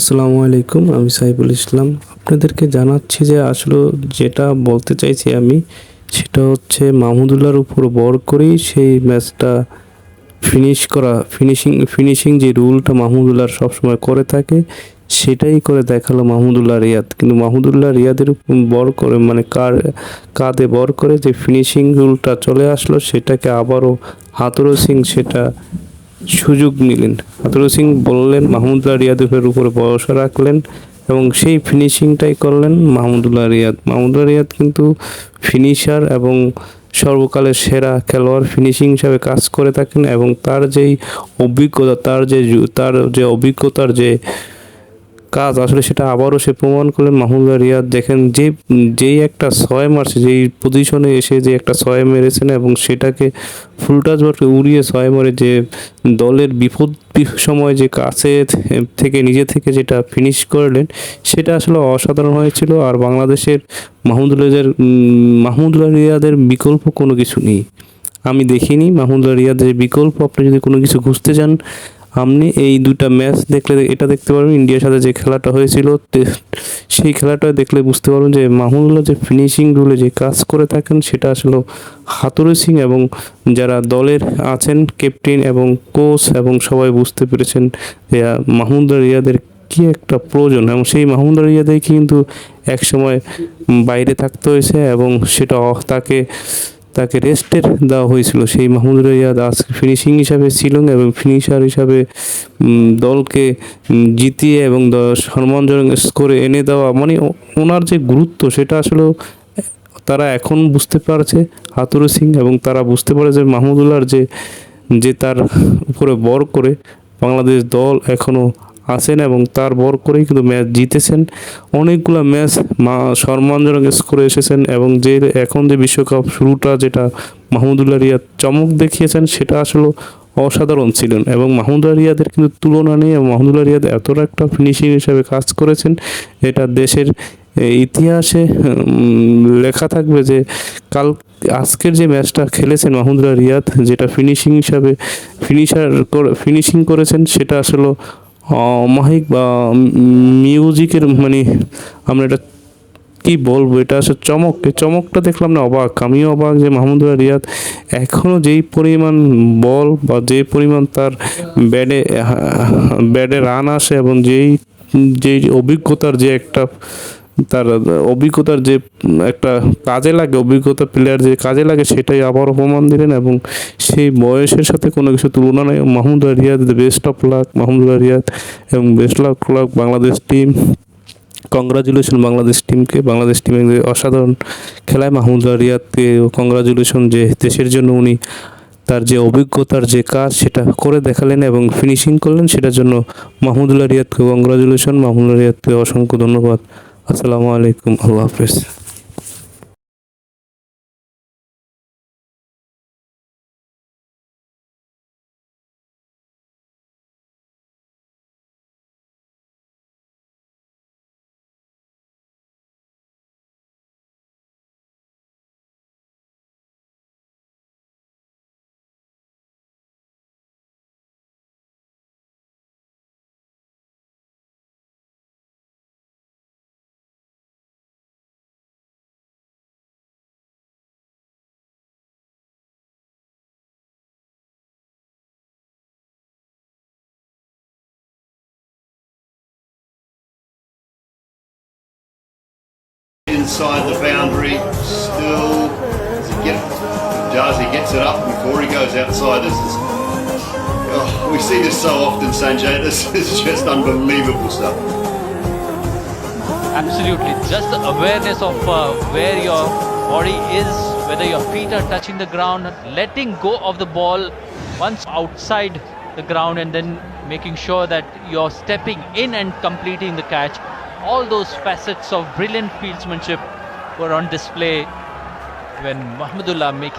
আসসালামু আলাইকুম, আমি সাইফুল ইসলাম। আপনাদেরকে জানাচ্ছি যে আসলে যেটা বলতে চাইছি আমি, সেটা হচ্ছে মাহমুদুল্লাহর উপর ভর করেই সেই ম্যাচটা ফিনিশিং যে রুলটা মাহমুদুল্লাহ সবসময় করে থাকে, সেটাই করে দেখালো মাহমুদুল্লাহ রিয়াদ। কিন্তু মাহমুদুল্লাহ রিয়াদের উপর ভর করে, মানে কাঁধে ভর করে যে ফিনিশিং রুলটা চলে আসলো, সেটাকে আবারও হাতুড়ু সিং সেটা সুযোগ নিলেন। হাতুড়ু সিং বললেন, মাহমুদুল্লাহ রিয়াদের উপরে ভরসা রাখলেন এবং সেই ফিনিশিংটাই করলেন মাহমুদুল্লাহ রিয়াদ। মাহমুদুল্লাহ রিয়াদ কিন্তু ফিনিশার এবং সর্বকালের সেরা খেলোয়াড় ফিনিশিং হিসাবে কাজ করে থাকেন এবং তার যে অভিজ্ঞতার যে কাজ আসলে সেটা আবারও সে প্রমাণ করলেন। মাহমুদুল্লাহ রিয়াদ দেখেন, যেই একটা ছয় মারছে, যেই পজিশনে এসে যে একটা ছয় মেরেছেন এবং সেটাকে ফুল টাচ বলকে উড়িয়ে ছয় মারে, যে দলের বিপদ সময় যে কাছে থেকে নিজে থেকে যেটা ফিনিশ করলেন, সেটা আসলে অসাধারণ হয়েছিল। আর বাংলাদেশের মাহমুদুল্লাহ রিয়াদের বিকল্প কোনো কিছু নেই। আমি দেখিনি মাহমুদুল্লাহ রিয়াদের বিকল্প। আপনি যদি কোনো কিছু খুঁজতে চান, আপনি এই দুটা ম্যাচ দেখলে এটা দেখতে পারবেন। ইন্ডিয়ার সাথে যে খেলাটা হয়েছিল, সেই খেলাটা দেখলে বুঝতে পারবেন যে মাহমুদুল্লাহ যে ফিনিশিং রুলে যে কাজ করে থাকেন, সেটা আসলে হাতুড়ু সিং এবং যারা দলের আছেন, ক্যাপ্টেন এবং কোচ এবং সবাই বুঝতে পেরেছেন যে মাহমুদুল্লাহ রিয়াদের কি একটা প্রয়োজন। এবং সেই মাহমুদুল্লাহ রিয়াদের কিন্তু একসময় বাইরে থাকতে হয়েছে এবং সেটা তাকে রেস্টের দেওয়া হয়েছিল। সেই মাহমুদুল্লাহ রিয়াদ আজকে ফিনিশিং হিসাবে ছিলেন এবং ফিনিশার হিসাবে দলকে জিতিয়ে এবং সম্মানজনক স্কোরে এনে দেওয়া, মানে ওনার যে গুরুত্ব সেটা আসলে তারা এখন বুঝতে পারছে, হাতুড়ু সিং, এবং তারা বুঝতে পারে যে মাহমুদুল্লাহর যে তার উপরে ভর করে বাংলাদেশ দল এখনও আছেন এবং তার ভর করেই কিন্তু ম্যাচ জিতেছেন। অনেকগুলো ম্যাচ সম্মানজনক স্কোরে এসেছেন এবং এখন যে বিশ্বকাপ শুরুটা যেটা মাহমুদুল্লাহ রিয়াদ চমক দেখিয়েছেন, সেটা আসলে অসাধারণ ছিলেন এবং মাহমুদুল্লাহ রিয়াদের কিন্তু তুলনা নেই। এবং মাহমুদুল্লাহ রিয়াদ এতটা একটা ফিনিশিং হিসাবে কাজ করেছেন, এটা দেশের ইতিহাসে লেখা থাকবে যে আজকের যে ম্যাচটা খেলেছেন মাহমুদুল্লাহ রিয়াদ, যেটা ফিনিশিং করেছেন, সেটা আসলে অমায়িক বা মিউজিকের, মানে আমরা এটা কি বলবো, এটা আসলে চমকটা দেখলাম না, আমিও অবাক যে মাহমুদুল্লাহ রিয়াদ এখনও যেই পরিমাণ বল বা যে পরিমাণ তার ব্যাডে রান আসে এবং যেই অভিজ্ঞতার যে একটা তার অভিজ্ঞতার যে একটা কাজে লাগে, অভিজ্ঞতা প্লেয়ার যে কাজে লাগে, সেটাই আবারও প্রমাণ দিলেন এবং সেই বয়সের সাথে কোনো কিছু তুলনা নেই। Mahmudullah Riyad, best of luck Mahmudullah Riyad এবং best of luck Bangladesh team. Congratulation Bangladesh টিমের অসাধারণ খেলায় মাহমুদুল্লাহ রিয়াদকে কংগ্রাচুলেশন, যে দেশের জন্য উনি তার যে অভিজ্ঞতার যে কাজ সেটা করে দেখালেন এবং ফিনিশিং করলেন, সেটার জন্য মাহমুদুল্লাহ রিয়াদকে কংগ্রাচুলেশন। মাহমুদুল্লাহ রিয়াদকে অসংখ্য ধন্যবাদ। আসসালামু আলাইকুম, আল্লাহ হাফেজ। Inside the boundary, still he gets it up before he goes outside. We see this so often, Sanjay. This is just unbelievable stuff. Absolutely, just the awareness of where your body is, whether your feet are touching the ground, letting go of the ball once outside the ground, and then making sure that you're stepping in and completing the catch. All those facets of brilliant fieldsmanship were on display when Mahmudullah making